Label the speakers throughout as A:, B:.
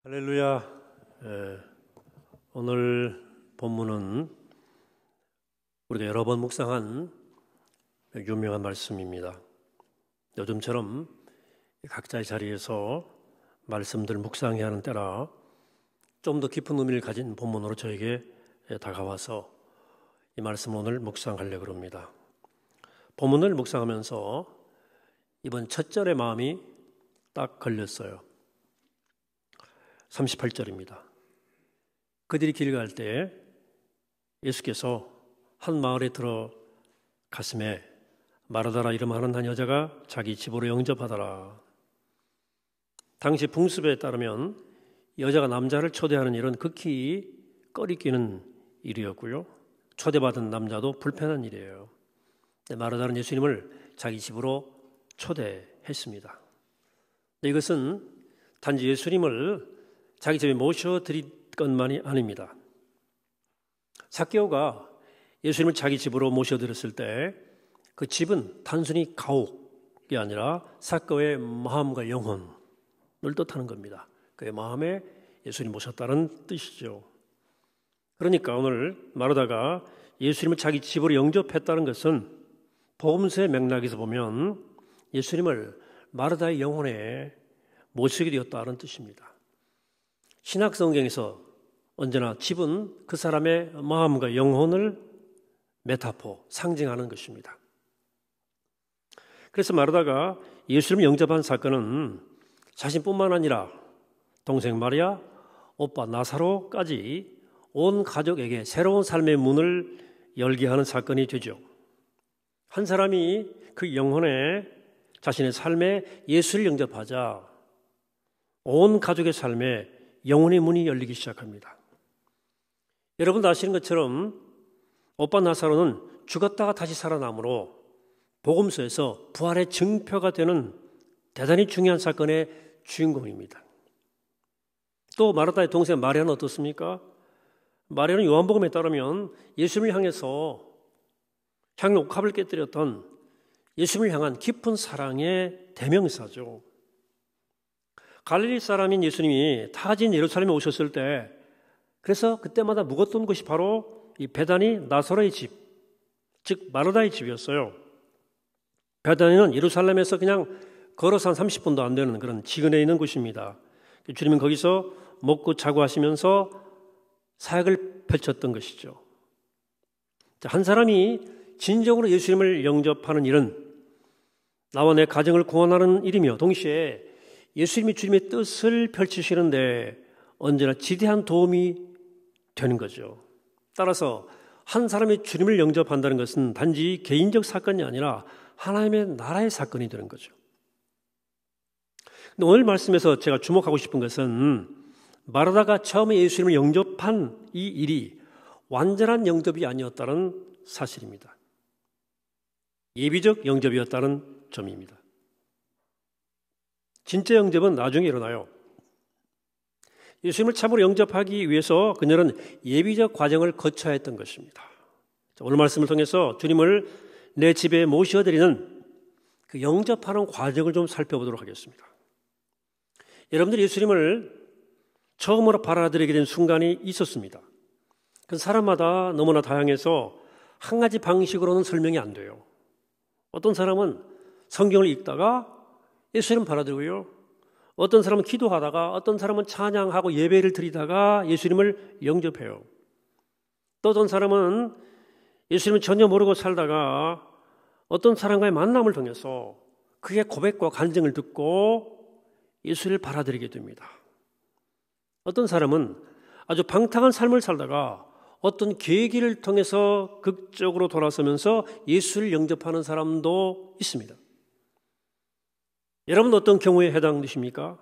A: 할렐루야. 오늘 본문은 우리가 여러 번 묵상한 유명한 말씀입니다. 요즘처럼 각자의 자리에서 말씀들 묵상해야 하는 때라 좀 더 깊은 의미를 가진 본문으로 저에게 다가와서 이 말씀을 오늘 묵상하려고 합니다. 본문을 묵상하면서 이번 첫 절의 마음이 딱 걸렸어요. 38절입니다. 그들이 길 갈 때 예수께서 한 마을에 들어갔음에 마르다라 이름하는 한 여자가 자기 집으로 영접하더라. 당시 풍습에 따르면 여자가 남자를 초대하는 일은 극히 꺼리끼는 일이었고요. 초대받은 남자도 불편한 일이에요. 마르다는 예수님을 자기 집으로 초대했습니다. 이것은 단지 예수님을 자기 집에 모셔드릴 것만이 아닙니다. 삭개오가 예수님을 자기 집으로 모셔드렸을 때 그 집은 단순히 가옥이 아니라 삭개오의 마음과 영혼을 뜻하는 겁니다. 그의 마음에 예수님 모셨다는 뜻이죠. 그러니까 오늘 마르다가 예수님을 자기 집으로 영접했다는 것은 복음서의 맥락에서 보면 예수님을 마르다의 영혼에 모시게 되었다는 뜻입니다. 신약 성경에서 언제나 집은 그 사람의 마음과 영혼을 메타포, 상징하는 것입니다. 그래서 마르다가 예수님을 영접한 사건은 자신뿐만 아니라 동생 마리아, 오빠 나사로까지 온 가족에게 새로운 삶의 문을 열게 하는 사건이 되죠. 한 사람이 그 영혼에 자신의 삶에 예수를 영접하자 온 가족의 삶에 영혼의 문이 열리기 시작합니다. 여러분도 아시는 것처럼 오빠 나사로는 죽었다가 다시 살아남으로 복음서에서 부활의 증표가 되는 대단히 중요한 사건의 주인공입니다. 또 마르다의 동생 마리아는 어떻습니까? 마리아는 요한복음에 따르면 예수님을 향해서 향유 옥합을 깨뜨렸던 예수님을 향한 깊은 사랑의 대명사죠. 갈릴리 사람인 예수님이 타진 예루살렘에 오셨을 때 그래서 그때마다 묵었던 곳이 바로 이 베다니 나사로의 집, 즉 마르다의 집이었어요. 베다니는 예루살렘에서 그냥 걸어서 한 30분도 안 되는 그런 지근에 있는 곳입니다. 주님은 거기서 먹고 자고 하시면서 사역을 펼쳤던 것이죠. 한 사람이 진정으로 예수님을 영접하는 일은 나와 내 가정을 구원하는 일이며 동시에 예수님이 주님의 뜻을 펼치시는데 언제나 지대한 도움이 되는 거죠. 따라서 한 사람이 주님을 영접한다는 것은 단지 개인적 사건이 아니라 하나님의 나라의 사건이 되는 거죠. 근데 오늘 말씀에서 제가 주목하고 싶은 것은 마르다가 처음에 예수님을 영접한 이 일이 완전한 영접이 아니었다는 사실입니다. 예비적 영접이었다는 점입니다. 진짜 영접은 나중에 일어나요. 예수님을 참으로 영접하기 위해서 그녀는 예비적 과정을 거쳐야 했던 것입니다. 오늘 말씀을 통해서 주님을 내 집에 모셔드리는 그 영접하는 과정을 좀 살펴보도록 하겠습니다. 여러분들이 예수님을 처음으로 받아들이게 된 순간이 있었습니다. 그 사람마다 너무나 다양해서 한 가지 방식으로는 설명이 안 돼요. 어떤 사람은 성경을 읽다가 예수님 받아들이고요. 어떤 사람은 기도하다가 어떤 사람은 찬양하고 예배를 드리다가 예수님을 영접해요. 또 어떤 사람은 예수님을 전혀 모르고 살다가 어떤 사람과의 만남을 통해서 그의 고백과 간증을 듣고 예수를 받아들이게 됩니다. 어떤 사람은 아주 방탕한 삶을 살다가 어떤 계기를 통해서 극적으로 돌아서면서 예수를 영접하는 사람도 있습니다. 여러분 어떤 경우에 해당되십니까?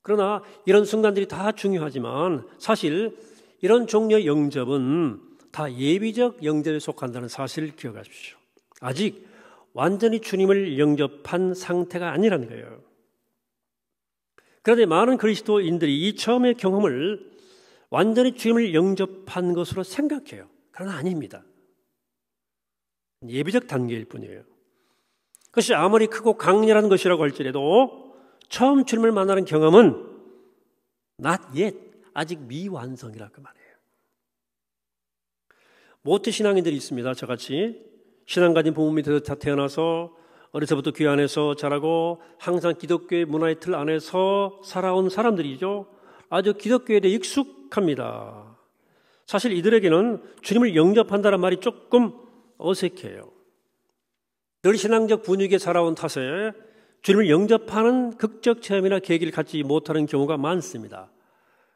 A: 그러나 이런 순간들이 다 중요하지만 사실 이런 종류의 영접은 다 예비적 영접에 속한다는 사실을 기억하십시오. 아직 완전히 주님을 영접한 상태가 아니라는 거예요. 그런데 많은 그리스도인들이 이 처음의 경험을 완전히 주님을 영접한 것으로 생각해요. 그러나 아닙니다. 예비적 단계일 뿐이에요. 그것이 아무리 크고 강렬한 것이라고 할지라도 처음 주님을 만나는 경험은 not yet, 아직 미완성이라 그 말이에요. 모태 신앙인들이 있습니다. 저같이 신앙 가진 부모 밑에서 태어나서 어려서부터 교회 안에서 자라고 항상 기독교의 문화의 틀 안에서 살아온 사람들이죠. 아주 기독교에 대해 익숙합니다. 사실 이들에게는 주님을 영접한다는 말이 조금 어색해요. 늘 신앙적 분위기에 살아온 탓에 주님을 영접하는 극적 체험이나 계기를 갖지 못하는 경우가 많습니다.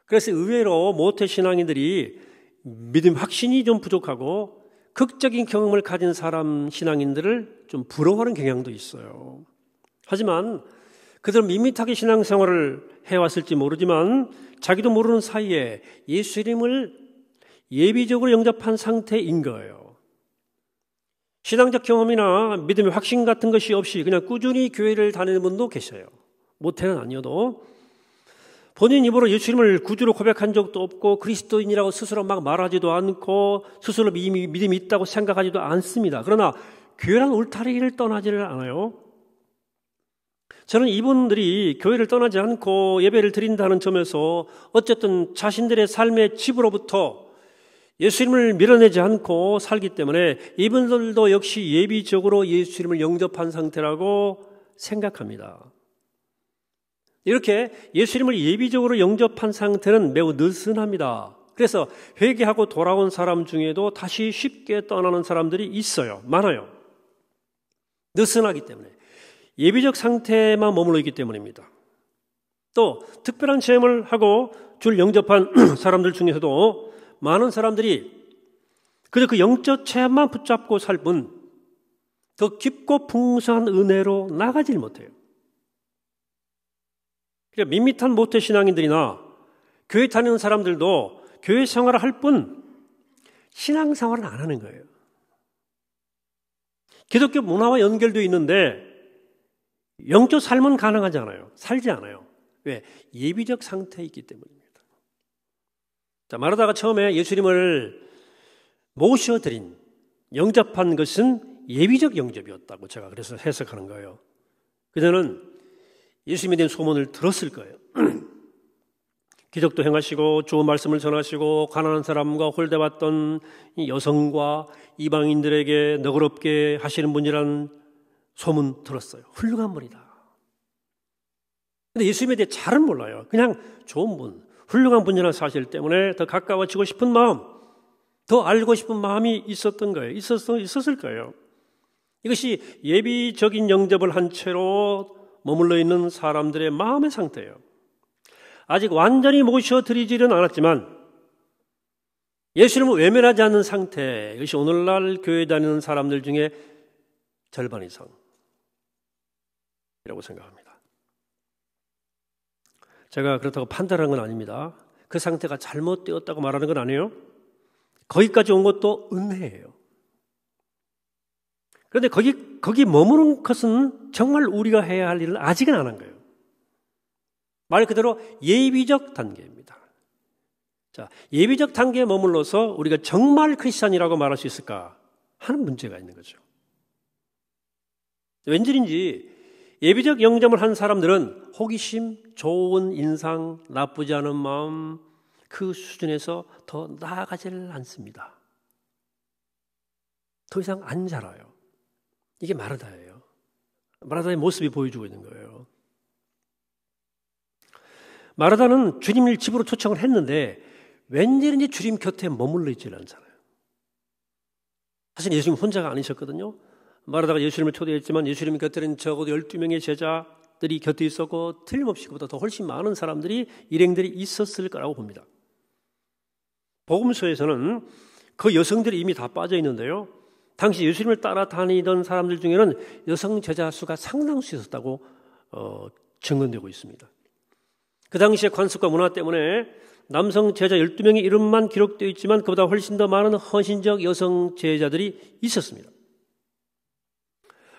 A: 그래서 의외로 모태 신앙인들이 믿음 확신이 좀 부족하고 극적인 경험을 가진 사람 신앙인들을 좀 부러워하는 경향도 있어요. 하지만 그들은 밋밋하게 신앙생활을 해왔을지 모르지만 자기도 모르는 사이에 예수님을 예비적으로 영접한 상태인 거예요. 신앙적 경험이나 믿음의 확신 같은 것이 없이 그냥 꾸준히 교회를 다니는 분도 계셔요. 모태는 아니어도 본인 입으로 예수님을 구주로 고백한 적도 없고 그리스도인이라고 스스로 막 말하지도 않고 스스로 믿음이 있다고 생각하지도 않습니다. 그러나 교회란 울타리를 떠나지를 않아요. 저는 이분들이 교회를 떠나지 않고 예배를 드린다는 점에서 어쨌든 자신들의 삶의 집으로부터 예수님을 밀어내지 않고 살기 때문에 이분들도 역시 예비적으로 예수님을 영접한 상태라고 생각합니다. 이렇게 예수님을 예비적으로 영접한 상태는 매우 느슨합니다. 그래서 회개하고 돌아온 사람 중에도 다시 쉽게 떠나는 사람들이 있어요. 많아요. 느슨하기 때문에. 예비적 상태만 머물러 있기 때문입니다. 또 특별한 체험을 하고 주를 영접한 사람들 중에서도 많은 사람들이 그저 그 영적 체험만 붙잡고 살 뿐 더 깊고 풍성한 은혜로 나가질 못해요. 그러니까 밋밋한 모태 신앙인들이나 교회 다니는 사람들도 교회 생활을 할 뿐 신앙생활은 안 하는 거예요. 기독교 문화와 연결되어 있는데 영적 삶은 가능하지 않아요. 살지 않아요. 왜? 예비적 상태에 있기 때문입니다. 자, 마르다가 처음에 예수님을 모셔드린, 영접한 것은 예비적 영접이었다고 제가 그래서 해석하는 거예요. 그녀는 예수님에 대한 소문을 들었을 거예요. 기적도 행하시고 좋은 말씀을 전하시고 가난한 사람과 홀대받던 여성과 이방인들에게 너그럽게 하시는 분이라는 소문 들었어요. 훌륭한 분이다. 근데 예수님에 대해 잘은 몰라요. 그냥 좋은 분, 훌륭한 분이라는 사실 때문에 더 가까워지고 싶은 마음, 더 알고 싶은 마음이 있었던 거예요. 있었을 거예요. 이것이 예비적인 영접을 한 채로 머물러 있는 사람들의 마음의 상태예요. 아직 완전히 모셔드리지는 않았지만 예수님을 외면하지 않는 상태, 이것이 오늘날 교회 다니는 사람들 중에 절반 이상이라고 생각합니다. 제가 그렇다고 판단하는 건 아닙니다. 그 상태가 잘못되었다고 말하는 건 아니에요. 거기까지 온 것도 은혜예요. 그런데 거기 머무는 것은 정말 우리가 해야 할 일을 아직은 안 한 거예요. 말 그대로 예비적 단계입니다. 자, 예비적 단계에 머물러서 우리가 정말 크리스찬이라고 말할 수 있을까 하는 문제가 있는 거죠. 왠지인지 예비적 영접을 한 사람들은 호기심, 좋은 인상, 나쁘지 않은 마음 그 수준에서 더 나아가지를 않습니다. 더 이상 안 자라요. 이게 마르다예요. 마르다의 모습이 보여주고 있는 거예요. 마르다는 주님을 집으로 초청을 했는데 왠지 주님 곁에 머물러 있지는 않잖아요. 사실 예수님 혼자가 아니셨거든요. 마르다가 예수님을 초대했지만 예수님 곁에는 적어도 12명의 제자들이 곁에 있었고 틀림없이 그보다 더 훨씬 많은 사람들이 일행들이 있었을 거라고 봅니다. 복음서에서는 그 여성들이 이미 다 빠져 있는데요. 당시 예수님을 따라다니던 사람들 중에는 여성 제자 수가 상당수 있었다고 증언되고 있습니다. 그 당시의 관습과 문화 때문에 남성 제자 12명의 이름만 기록되어 있지만 그보다 훨씬 더 많은 헌신적 여성 제자들이 있었습니다.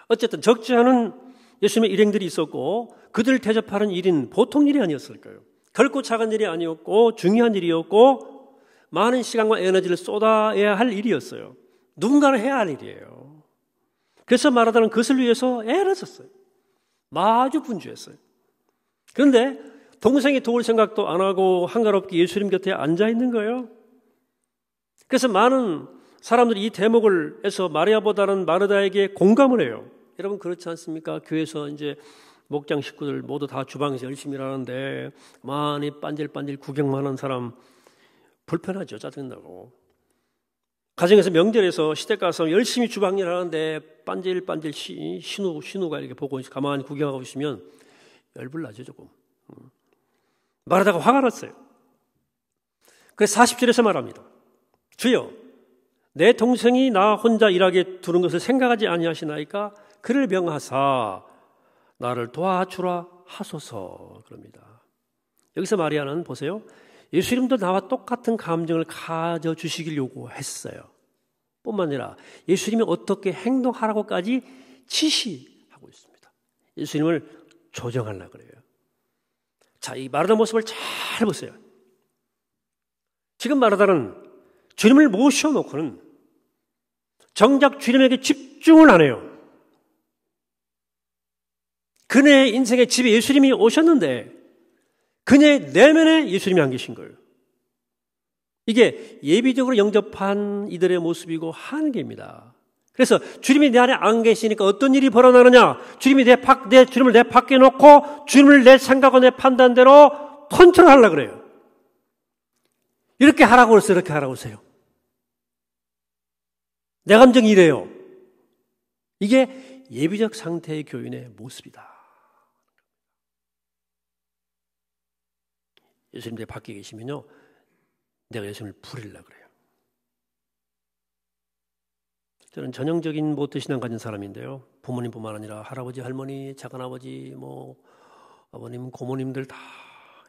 A: 어쨌든 적지 않은 예수님의 일행들이 있었고 그들을 대접하는 일은 보통 일이 아니었을 거예요. 결코 작은 일이 아니었고 중요한 일이었고 많은 시간과 에너지를 쏟아야 할 일이었어요. 누군가는 해야 할 일이에요. 그래서 마르다는 그것을 위해서 애를 썼어요. 마주 분주했어요. 그런데 동생이 도울 생각도 안 하고 한가롭게 예수님 곁에 앉아 있는 거예요. 그래서 많은 사람들이 이 대목을 해서 마리아보다는 마르다에게 공감을 해요. 여러분 그렇지 않습니까? 교회에서 이제 목장 식구들 모두 다 주방에서 열심히 일하는데 많이 빤질빤질 구경만 하는 사람 불편하죠. 짜증나고. 가정에서 명절에서 시댁 가서 열심히 주방 일 하는데 빤질빤질 신우가 이렇게 보고 가만히 구경하고 있으면 열불 나죠 조금. 말하다가 화가 났어요. 그래서 40절에서 말합니다. 주여 내 동생이 나 혼자 일하게 두는 것을 생각하지 아니하시나이까 그를 명하사 나를 도와주라 하소서 그럽니다. 여기서 마리아는 보세요. 예수님도 나와 똑같은 감정을 가져주시길 요구했어요. 뿐만 아니라 예수님이 어떻게 행동하라고까지 지시하고 있습니다. 예수님을 조정하려고 그래요. 자, 이 마르다 모습을 잘 보세요. 지금 마르다는 주님을 모셔놓고는 정작 주님에게 집중을 안 해요. 그녀의 인생의 집에 예수님이 오셨는데 그녀의 내면에 예수님이 안 계신 거예요. 이게 예비적으로 영접한 이들의 모습이고 한계입니다. 그래서 주님이 내 안에 안 계시니까 어떤 일이 벌어나느냐? 주님을 내 밖에 놓고 주님을 내 생각과 내 판단대로 컨트롤하려고 그래요. 이렇게 하라고 그랬어요. 이렇게 하라고 하세요. 내 감정이 이래요. 이게 예비적 상태의 교인의 모습이다. 예수님 내 밖에 계시면요, 내가 예수님을 부리려고 그래요. 저는 전형적인 모태 신앙 가진 사람인데요. 부모님뿐만 아니라 할아버지, 할머니, 작은아버지, 아버님, 고모님들 다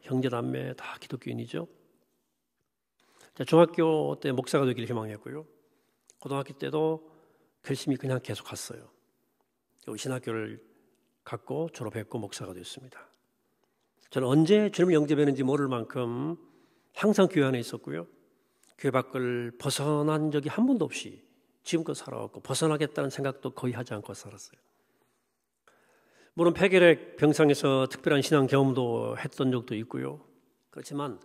A: 형제남매 다 기독교인이죠. 중학교 때 목사가 되기를 희망했고요. 고등학교 때도 열심히 그냥 계속 갔어요. 신학교를 갔고 졸업했고 목사가 됐습니다. 저는 언제 주님을 영접했는지 모를 만큼 항상 교회 안에 있었고요. 교회 밖을 벗어난 적이 한 번도 없이 지금껏 살아왔고 벗어나겠다는 생각도 거의 하지 않고 살았어요. 물론 폐결핵 병상에서 특별한 신앙 경험도 했던 적도 있고요. 그렇지만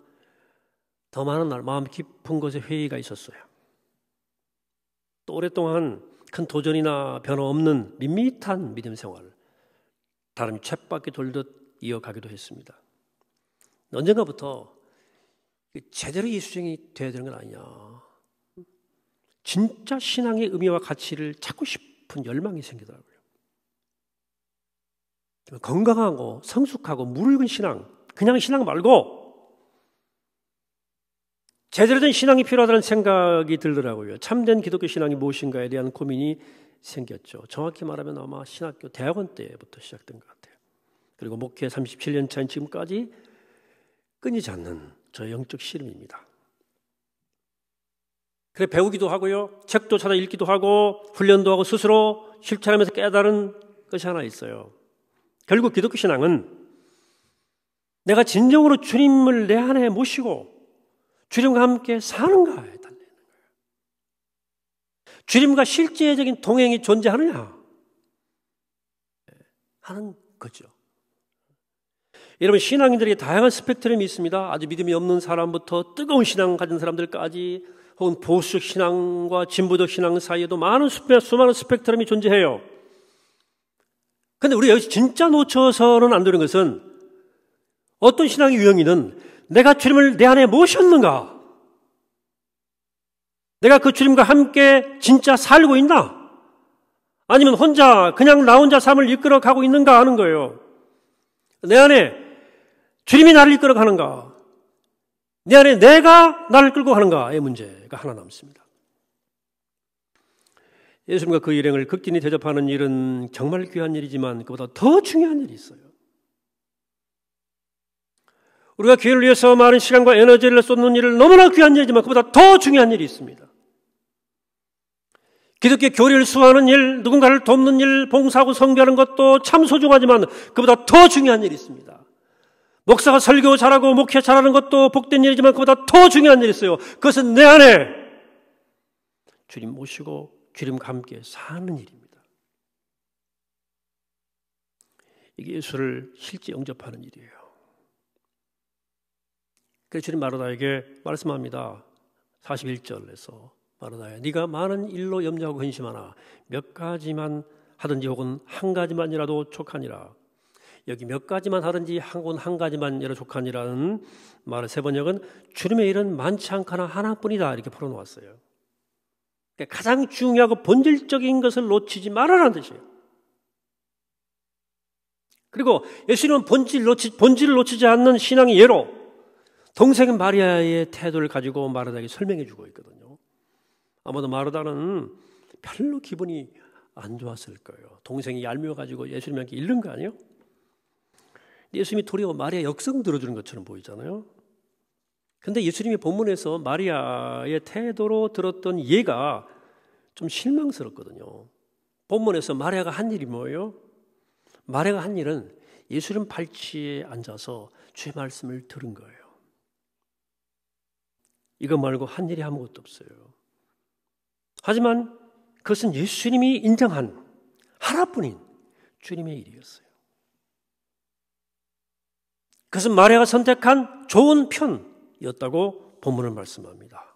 A: 더 많은 날 마음 깊은 곳에 회의가 있었어요. 또 오랫동안 큰 도전이나 변화 없는 밋밋한 믿음 생활, 다른 쳇바퀴 돌듯 이어가기도 했습니다. 언젠가부터 제대로 예수쟁이 돼야 되는 건 아니냐. 진짜 신앙의 의미와 가치를 찾고 싶은 열망이 생기더라고요. 건강하고 성숙하고 무르익은 신앙, 그냥 신앙 말고 제대로 된 신앙이 필요하다는 생각이 들더라고요. 참된 기독교 신앙이 무엇인가에 대한 고민이 생겼죠. 정확히 말하면 아마 신학교 대학원 때부터 시작된 것 같아요. 그리고 목회 37년 차인 지금까지 끊이지 않는 저의 영적 씨름입니다. 그래 배우기도 하고요. 책도 찾아 읽기도 하고 훈련도 하고 스스로 실천하면서 깨달은 것이 하나 있어요. 결국 기독교 신앙은 내가 진정으로 주님을 내 안에 모시고 주님과 함께 사는가에 달리는 거예요. 주님과 실제적인 동행이 존재하느냐 하는 거죠. 여러분 신앙인들에게 다양한 스펙트럼이 있습니다. 아주 믿음이 없는 사람부터 뜨거운 신앙 가진 사람들까지 혹은 보수적 신앙과 진보적 신앙 사이에도 수많은 스펙트럼이 존재해요. 그런데 우리가 여기서 진짜 놓쳐서는 안 되는 것은 어떤 신앙의 유형이든 내가 주님을 내 안에 모셨는가? 내가 그 주님과 함께 진짜 살고 있나? 아니면 그냥 나 혼자 삶을 이끌어가고 있는가 하는 거예요. 내 안에 주님이 나를 이끌어가는가? 내 안에 내가 나를 끌고 가는가의 문제가 하나 남습니다. 예수님과 그 일행을 극진히 대접하는 일은 정말 귀한 일이지만 그보다 더 중요한 일이 있어요. 우리가 교회를 위해서 많은 시간과 에너지를 쏟는 일은 너무나 귀한 일이지만 그보다 더 중요한 일이 있습니다. 기독교 교리를 수호하는 일, 누군가를 돕는 일, 봉사하고 성교하는 것도 참 소중하지만 그보다 더 중요한 일이 있습니다. 목사가 설교 잘하고 목회 잘하는 것도 복된 일이지만 그보다 더 중요한 일이 있어요. 그것은 내 안에 주님 모시고 주님과 함께 사는 일입니다. 이게 예수를 실제 영접하는 일이에요. 그래서 주님 마르다에게 말씀합니다. 41절에서 마르다야, 네가 많은 일로 염려하고 근심하나 몇 가지만 하든지 혹은 한 가지만이라도 족하니라. 여기 몇 가지만 하든지 혹은 한 가지만이라도 족하니라는 말의 세번역은 주님의 일은 많지 않거나 하나뿐이다 이렇게 풀어놓았어요. 그러니까 가장 중요하고 본질적인 것을 놓치지 말아라는 뜻이에요. 그리고 예수님은 본질을 놓치지 않는 신앙의 예로 동생 마리아의 태도를 가지고 마르다에게 설명해 주고 있거든요. 아마도 마르다는 별로 기분이 안 좋았을 거예요. 동생이 얄미워가지고 예수님한테 잃는 거 아니에요? 예수님이 도리어 마리아 역성 들어주는 것처럼 보이잖아요. 근데 예수님이 본문에서 마리아의 태도로 들었던 예가 좀 실망스럽거든요. 본문에서 마리아가 한 일이 뭐예요? 마리아가 한 일은 예수님 발치에 앉아서 주의 말씀을 들은 거예요. 이거 말고 한 일이 아무것도 없어요. 하지만 그것은 예수님이 인정한 하나뿐인 주님의 일이었어요. 그것은 마리아가 선택한 좋은 편이었다고 본문은 말씀합니다.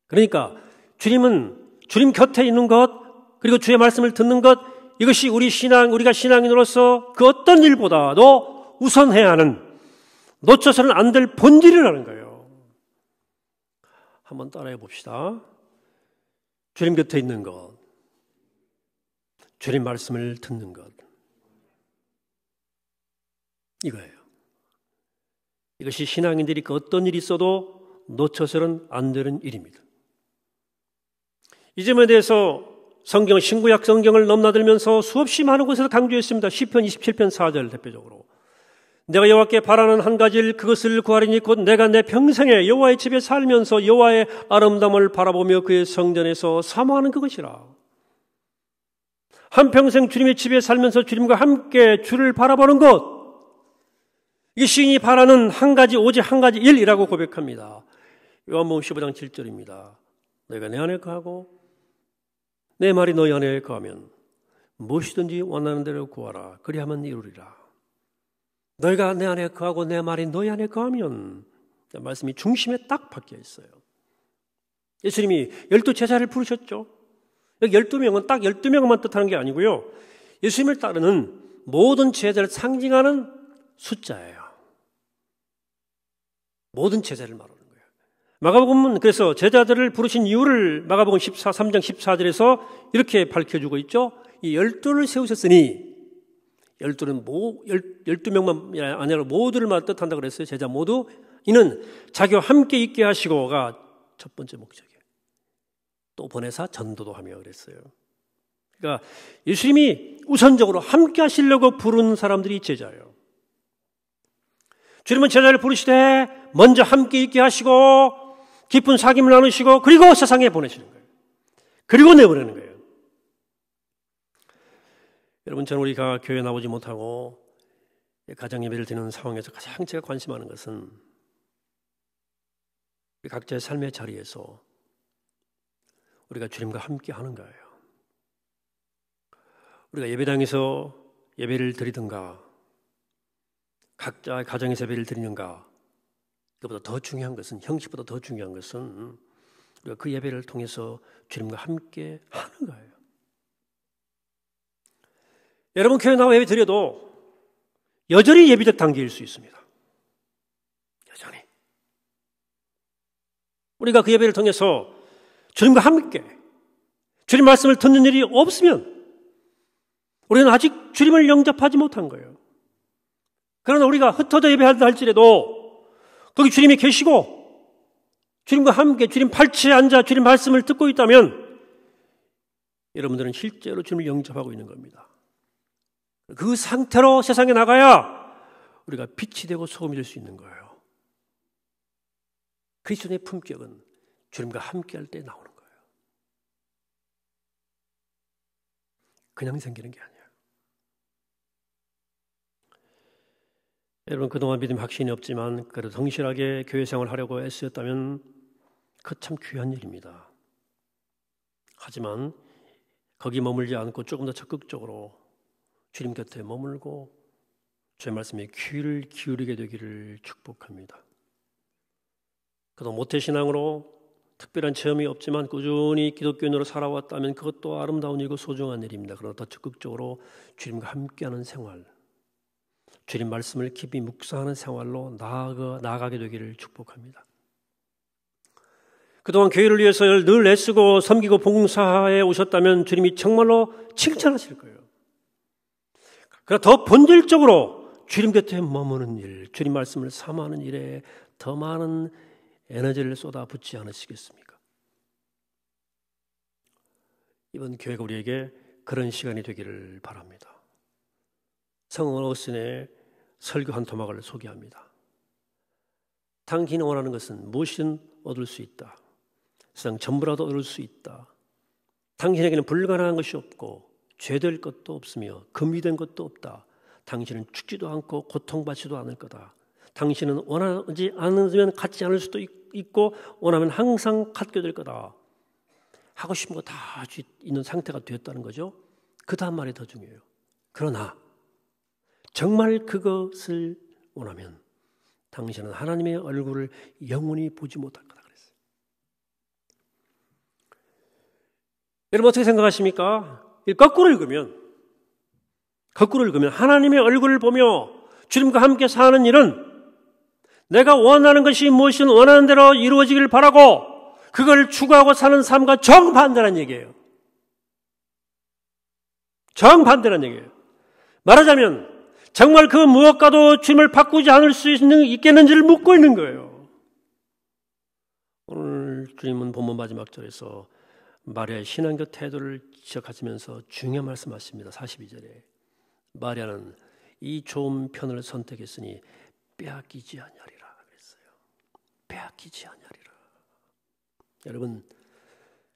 A: 그러니까 주님 곁에 있는 것, 그리고 주의 말씀을 듣는 것, 이것이 우리가 신앙인으로서 그 어떤 일보다도 우선해야 하는, 놓쳐서는 안 될 본질이라는 거예요. 한번 따라해 봅시다. 주님 곁에 있는 것, 주님 말씀을 듣는 것, 이거예요. 이것이 신앙인들이 그 어떤 일이 있어도 놓쳐서는 안 되는 일입니다. 이 점에 대해서 신구약 성경을 넘나들면서 수없이 많은 곳에서 강조했습니다. 시편 27편 4절 대표적으로. 내가 여호와께 바라는 한 가지 일, 그것을 구하리니 곧 내가 내 평생에 여호와의 집에 살면서 여호와의 아름다움을 바라보며 그의 성전에서 사모하는 그것이라. 한평생 주님의 집에 살면서 주님과 함께 주를 바라보는 것, 이 시인이 바라는 오직 한 가지 일이라고 고백합니다. 요한복음 15장 7절입니다. 너희가 내 안에 거하고 내 말이 너희 안에 거하면 무엇이든지 원하는 대로 구하라. 그리하면 이루리라. 너희가 내 안에 거하고 내 말이 너희 안에 거하면, 말씀이 중심에 딱 박혀 있어요. 예수님이 12제자를 부르셨죠. 여기 12명은 딱 12명만 뜻하는 게 아니고요. 예수님을 따르는 모든 제자를 상징하는 숫자예요. 모든 제자를 말하는 거예요. 마가복음은 그래서 제자들을 부르신 이유를 마가복음 3장 14절에서 이렇게 밝혀주고 있죠. 이 12를 세우셨으니, 12명만 아니라 모두를 뜻한다고 그랬어요. 제자 모두. 이는 자기와 함께 있게 하시고가 첫 번째 목적이에요. 또 보내사 전도도 하며 그랬어요. 그러니까 예수님이 우선적으로 함께 하시려고 부른 사람들이 제자예요. 주님은 제자를 부르시되 먼저 함께 있게 하시고 깊은 사귐을 나누시고 그리고 세상에 보내시는 거예요. 그리고 내보내는 거예요. 여러분, 저는 우리가 교회에 나오지 못하고 가정 예배를 드리는 상황에서 가장 제가 관심하는 것은 각자의 삶의 자리에서 우리가 주님과 함께 하는 거예요. 우리가 예배당에서 예배를 드리든가 각자의 가정에서 예배를 드리는가, 그보다 더 중요한 것은, 형식보다 더 중요한 것은 우리가 그 예배를 통해서 주님과 함께 하는 거예요. 여러분, 교회 나와 예배 드려도 여전히 예비적 단계일 수 있습니다. 여전히. 우리가 그 예배를 통해서 주님과 함께 주님 말씀을 듣는 일이 없으면 우리는 아직 주님을 영접하지 못한 거예요. 그러나 우리가 흩어져 예배한다 할지라도 거기 주님이 계시고 주님과 함께 주님 발치에 앉아 주님 말씀을 듣고 있다면 여러분들은 실제로 주님을 영접하고 있는 겁니다. 그 상태로 세상에 나가야 우리가 빛이 되고 소금이 될 수 있는 거예요. 그리스도의 품격은 주님과 함께 할 때 나오는 거예요. 그냥 생기는 게 아니에요. 여러분, 그동안 믿음 확신이 없지만 그래도 성실하게 교회 생활을 하려고 애쓰셨다면 그 참 귀한 일입니다. 하지만 거기 머물지 않고 조금 더 적극적으로 주님 곁에 머물고 주의 말씀에 귀를 기울이게 되기를 축복합니다. 그도 모태신앙으로 특별한 체험이 없지만 꾸준히 기독교인으로 살아왔다면 그것도 아름다운 일이고 소중한 일입니다. 그러나 더 적극적으로 주님과 함께하는 생활, 주님 말씀을 깊이 묵상하는 생활로 나아가게 되기를 축복합니다. 그동안 교회를 위해서 늘 애쓰고 섬기고 봉사해 오셨다면 주님이 정말로 칭찬하실 거예요. 그러나 더 본질적으로 주님 곁에 머무는 일, 주님 말씀을 사모하는 일에 더 많은 에너지를 쏟아붓지 않으시겠습니까? 이번 교회가 우리에게 그런 시간이 되기를 바랍니다. 성은 어거스틴의 설교 한 토막을 소개합니다. 당신이 원하는 것은 무엇이든 얻을 수 있다. 세상 전부라도 얻을 수 있다. 당신에게는 불가능한 것이 없고 죄될 것도 없으며 금이된 것도 없다. 당신은 죽지도 않고 고통받지도 않을 거다. 당신은 원하지 않으면 갖지 않을 수도 있고 원하면 항상 갖게 될 거다. 하고 싶은 거 다 있는 상태가 되었다는 거죠. 그 다음 말이 더 중요해요. 그러나 정말 그것을 원하면 당신은 하나님의 얼굴을 영원히 보지 못할 거다 그랬어요. 여러분 어떻게 생각하십니까? 거꾸로 읽으면 하나님의 얼굴을 보며 주님과 함께 사는 일은 내가 원하는 것이 무엇이든 원하는 대로 이루어지길 바라고 그걸 추구하고 사는 삶과 정반대란 얘기예요. 정반대란 얘기예요. 말하자면 정말 그 무엇과도 주님을 바꾸지 않을 수 있겠는지를 묻고 있는 거예요. 오늘 주님은 본문 마지막 절에서 마리아의 신앙교 태도를 지적하시면서 중요한 말씀하십니다. 42절에 마리아는 이 좋은 편을 선택했으니 빼앗기지 아니하리라 그랬어요. 빼앗기지 아니하리라. 여러분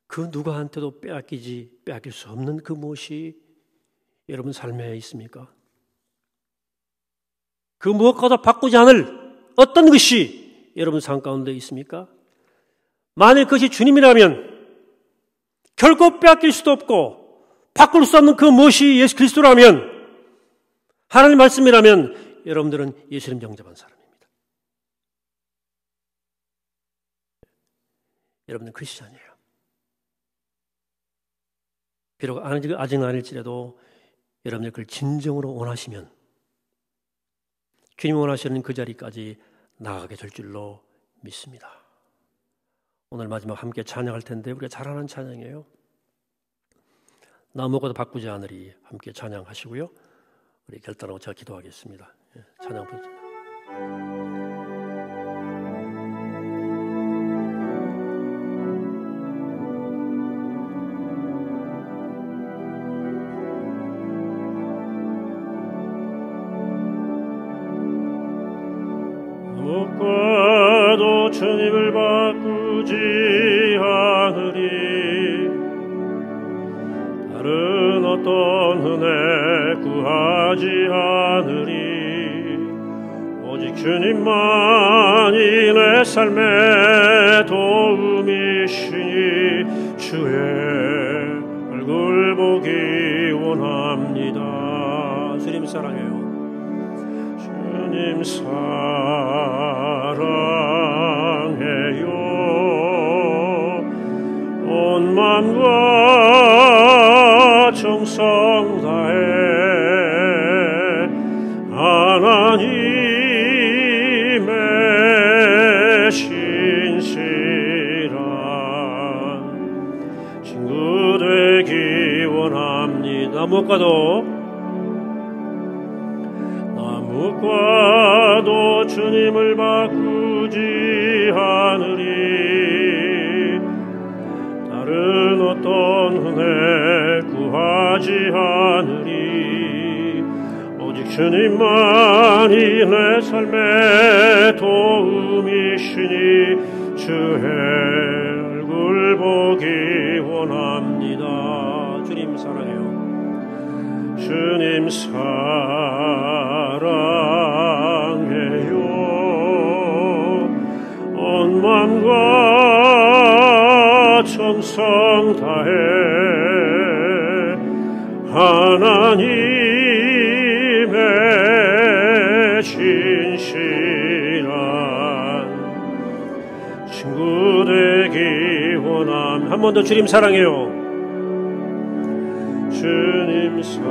A: 그 누구한테도 빼앗길 수 없는 그 무엇이 여러분 삶에 있습니까? 그 무엇과도 바꾸지 않을 어떤 것이 여러분 삶 가운데 있습니까? 만일 그것이 주님이라면 결코 빼앗길 수도 없고 바꿀 수 없는 그 무엇이 예수 그리스도라면 하나님 말씀이라면 여러분들은 예수님 영접한 사람입니다. 여러분은 크리스찬이에요. 비록 아직은 아닐지라도 여러분들 그걸 진정으로 원하시면 주님 원하시는 그 자리까지 나아가게 될 줄로 믿습니다. 오늘 마지막 함께 찬양할 텐데 우리가 잘 아는 찬양이에요. 나 아무것도 바꾸지 않으리 함께 찬양하시고요. 우리 결단하고 제가 기도하겠습니다. 찬양 부르십니다.
B: 무엇과도 주님을 바꾸지 않으리 다른 어떤 은혜 구하지 않으리 오직 주님만이 내 삶의 도움이시니 주의 얼굴 보기 원합니다.
A: 주님 사랑해요.
B: 주님 사랑해요. 온 마음과 정성 다해 하나님의 신실한 친구 되기 원합니다. 무엇과도 주님을 바꾸지 않으리 다른 어떤 은혜 구하지 않으리 오직 주님만이 내 삶의 도움이시니 주의 얼굴 보기 원합니다.
A: 주님 사랑해요.
B: 주님 사랑해요. 온 마음과 정성 다해 하나님의 신실한 친구 되기 원함. 한 번 더 주님 사랑해요. 주님 사랑해요.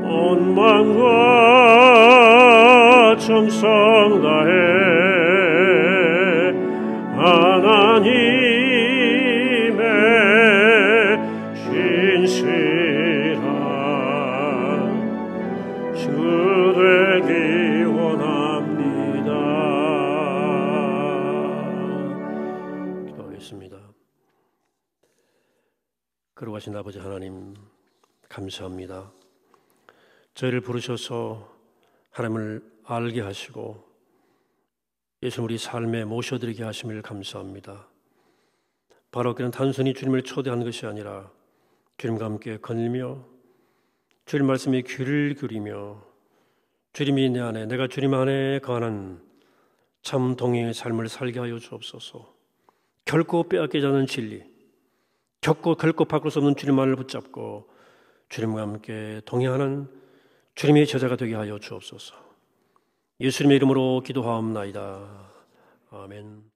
B: 온 마음과 정성 다해 하나님의 신실한 친구 되기 원합니다. 기도하겠습니다. 거룩하신 아버지 하나님, 감사합니다. 저희를 부르셔서 하나님을 알게 하시고 예수님 우리 삶에 모셔드리게 하심을 감사합니다. 바로 그는 단순히 주님을 초대하는 것이 아니라 주님과 함께 거닐며 주님 말씀에 귀를 기울이며 주님이 내 안에, 내가 주님 안에 거하는 참 동행의 삶을 살게 하여 주옵소서. 결코 빼앗기지 않는 진리, 결코 바꿀 수 없는 주님만을 붙잡고 주님과 함께 동행하는 주님의 제자가 되게 하여 주옵소서. 예수님의 이름으로 기도하옵나이다. 아멘.